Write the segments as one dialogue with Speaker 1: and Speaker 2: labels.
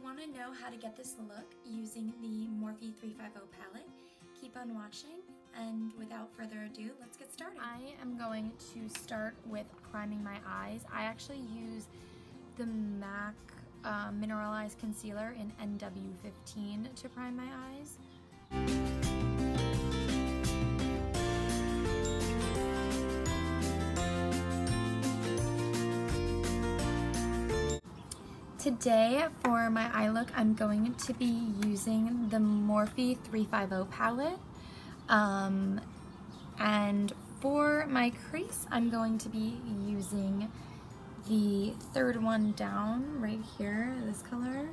Speaker 1: want to know how to get this look using the Morphe 350 palette, keep on watching, and without further ado, let's get started. I am going to start with priming my eyes. I actually use the MAC Mineralized Concealer in NW15 to prime my eyes. Today for my eye look, I'm going to be using the Morphe 350 palette. And for my crease, I'm going to be using the third one down right here, this color.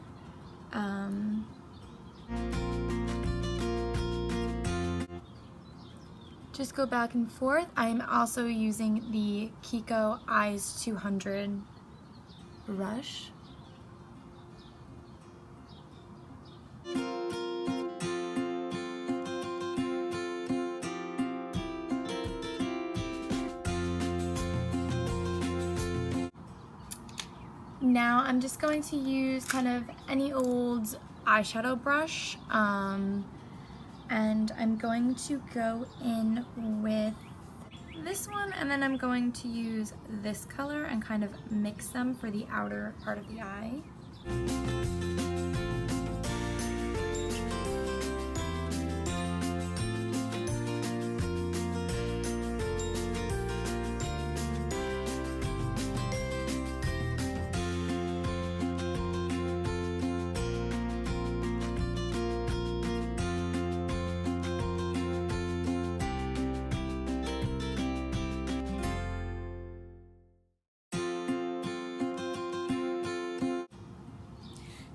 Speaker 1: Just go back and forth. I'm also using the Kiko Eyes 200 brush. Now I'm just going to use kind of any old eyeshadow brush, and I'm going to go in with this one, and then I'm going to use this color and kind of mix them for the outer part of the eye.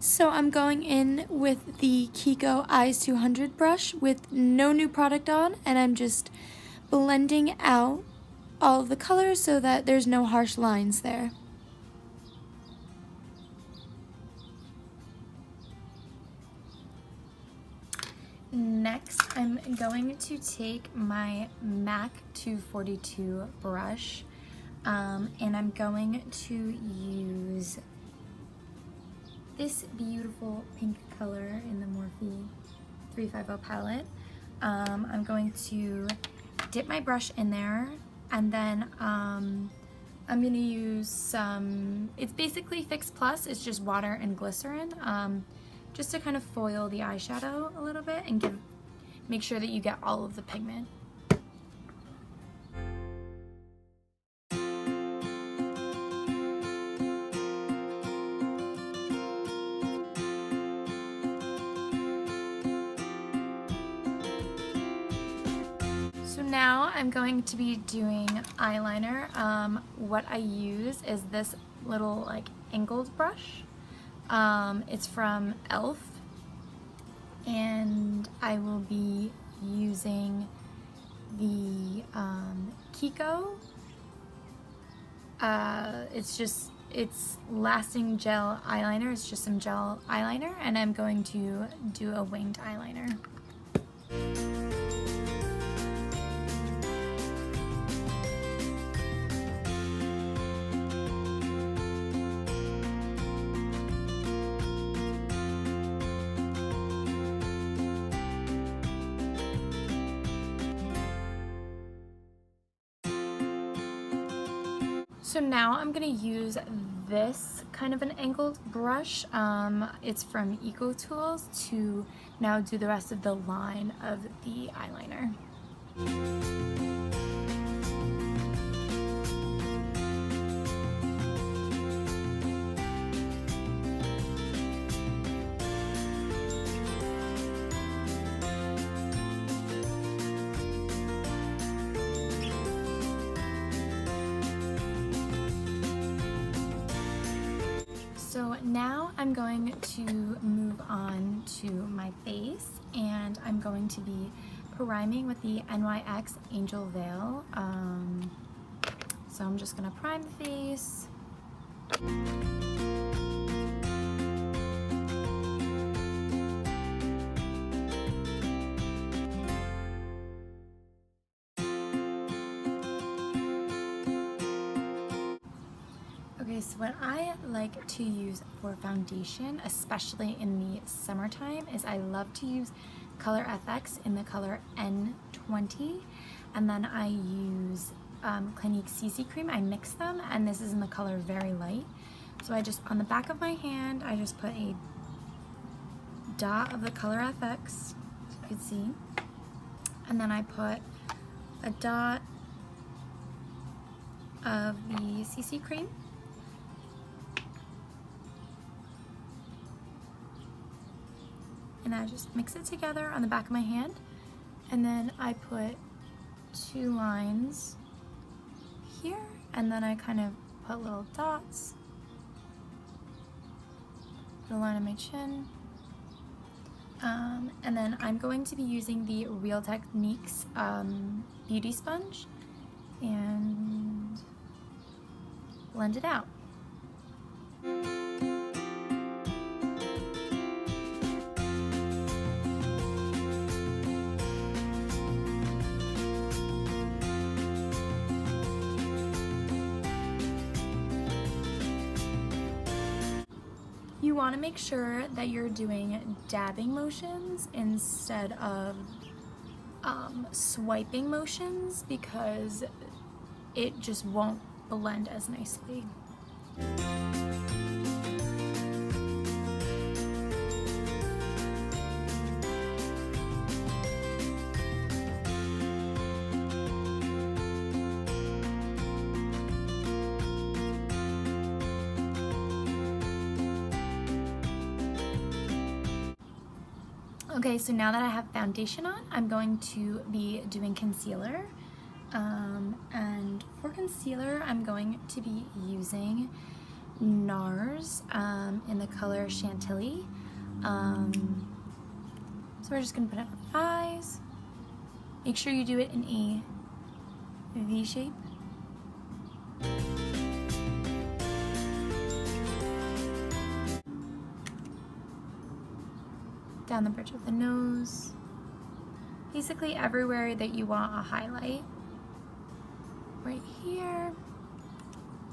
Speaker 1: So I'm going in with the Kiko Eyes 200 brush with no new product on, and I'm just blending out all of the colors so that there's no harsh lines there. Next, I'm going to take my MAC 242 brush, and I'm going to use this beautiful pink color in the Morphe 350 palette. I'm going to dip my brush in there, and then I'm going to use some, it's basically Fix Plus, it's just water and glycerin, just to kind of foil the eyeshadow a little bit and make sure that you get all of the pigment. So now I'm going to be doing eyeliner. What I use is this little like angled brush. It's from e.l.f. and I will be using the Kiko. It's lasting gel eyeliner. It's just some gel eyeliner, and I'm going to do a winged eyeliner. So now I'm going to use this kind of an angled brush. It's from Eco Tools to now do the rest of the line of the eyeliner. So now I'm going to move on to my face, and I'm going to be priming with the NYX Angel Veil. So I'm just going to prime the face. Okay, so what I like to use for foundation, especially in the summertime, is I love to use Color FX in the color N20, and then I use Clinique CC cream. I mix them, and this is in the color Very Light. So I just, on the back of my hand, I just put a dot of the Color FX, as you can see, and then I put a dot of the CC cream. And I just mix it together on the back of my hand, and then I put 2 lines here, and then I kind of put little dots, put a line on my chin, and then I'm going to be using the Real Techniques beauty sponge and blend it out. You want to make sure that you're doing dabbing motions instead of swiping motions, because it just won't blend as nicely. Okay, so now that I have foundation on, I'm going to be doing concealer. And for concealer, I'm going to be using NARS in the color Chantilly. So we're just gonna put it on the eyes. Make sure you do it in a V shape. Down the bridge of the nose, basically everywhere that you want a highlight. Right here,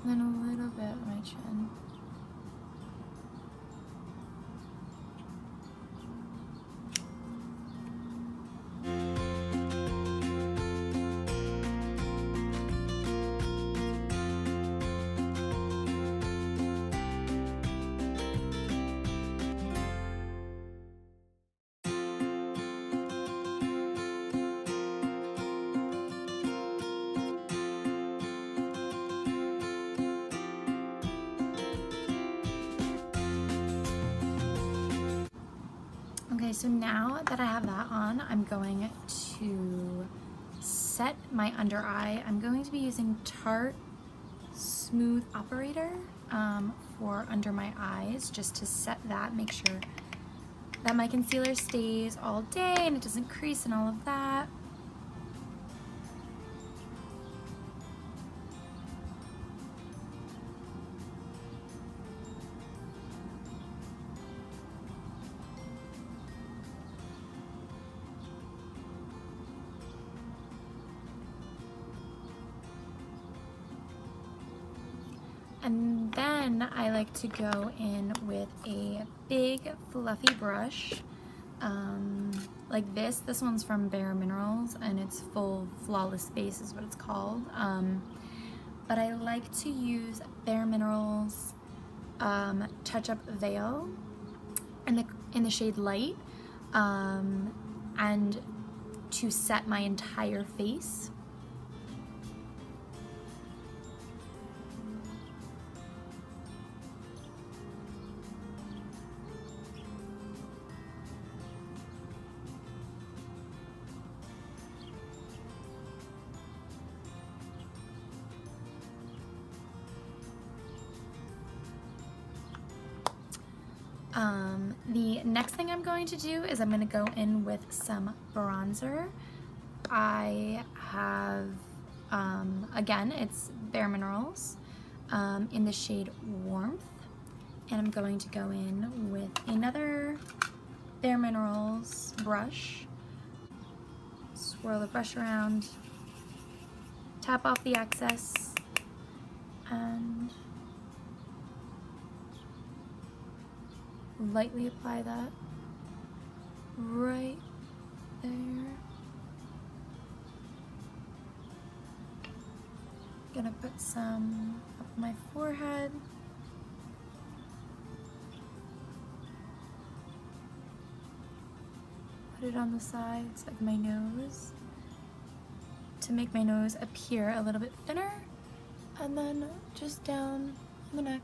Speaker 1: and then a little bit on my chin. Okay, so now that I have that on, I'm going to set my under eye. I'm going to be using Tarte Smooth Operator for under my eyes, just to set that, make sure that my concealer stays all day and it doesn't crease and all of that. And then I like to go in with a big fluffy brush like this. This one's from Bare Minerals, and it's Full Flawless Face is what it's called. But I like to use Bare Minerals Touch Up Veil in the shade Light, and to set my entire face. The next thing I'm going to do is I'm going to go in with some bronzer. I have, again, it's Bare Minerals in the shade Warmth. And I'm going to go in with another Bare Minerals brush. Swirl the brush around, tap off the excess, and lightly apply that right there. Gonna put some up my forehead. Put it on the sides of my nose to make my nose appear a little bit thinner, and then just down the neck.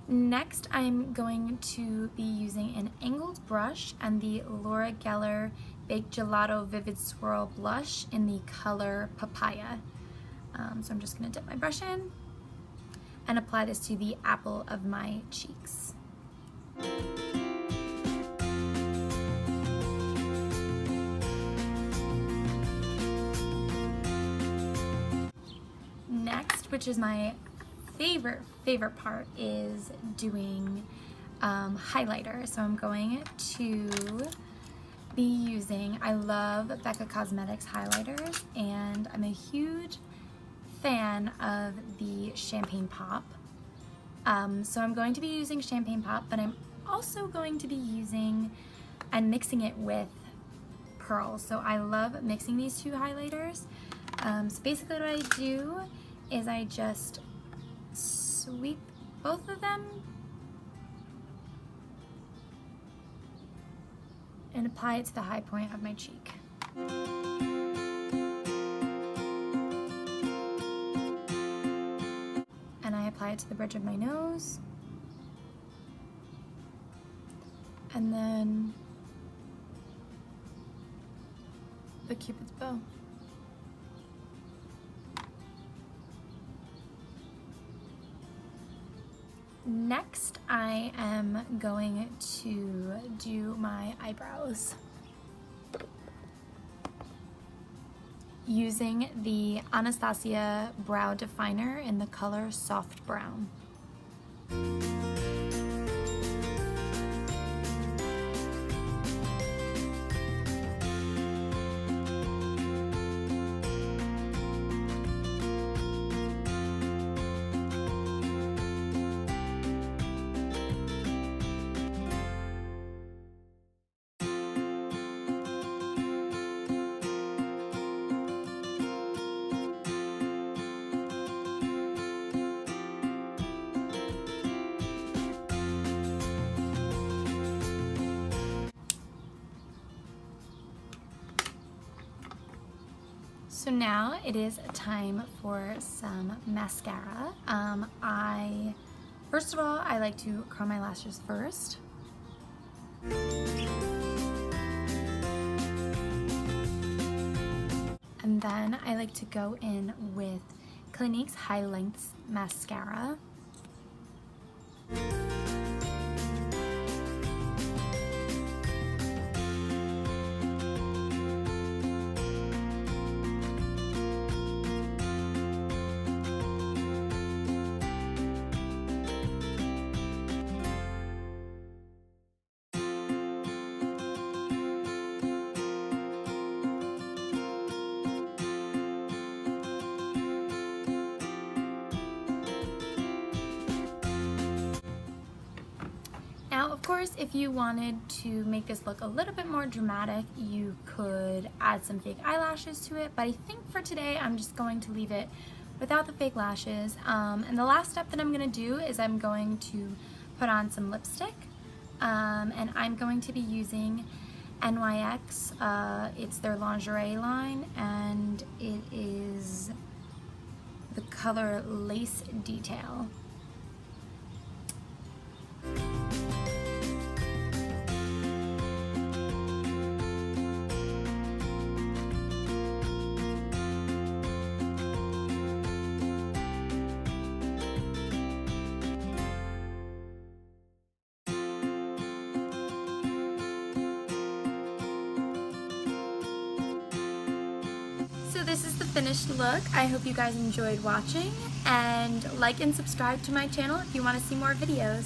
Speaker 1: Next, I'm going to be using an angled brush and the Laura Geller Baked Gelato Vivid Swirl Blush in the color Papaya. So I'm just going to dip my brush in and apply this to the apple of my cheeks. Next, which is my favorite part, is doing highlighter. So I'm going to be using, I love Becca Cosmetics highlighters, and I'm a huge fan of the Champagne Pop. So I'm going to be using Champagne Pop, but I'm also going to be using and mixing it with Pearl. So I love mixing these two highlighters. So basically what I do is I just sweep both of them and apply it to the high point of my cheek. And I apply it to the bridge of my nose, and then the Cupid's bow. Next, I am going to do my eyebrows using the Anastasia Brow Definer in the color Soft Brown. So now it is time for some mascara. First of all, I like to curl my lashes first. And then I like to go in with Clinique's High Lengths Mascara. Now, of course, if you wanted to make this look a little bit more dramatic, you could add some fake eyelashes to it, but I think for today, I'm just going to leave it without the fake lashes. And the last step that I'm gonna do is I'm going to put on some lipstick, and I'm going to be using NYX. It's their lingerie line, and it is the color Lace Detail. So this is the finished look. I hope you guys enjoyed watching, and like and subscribe to my channel if you want to see more videos.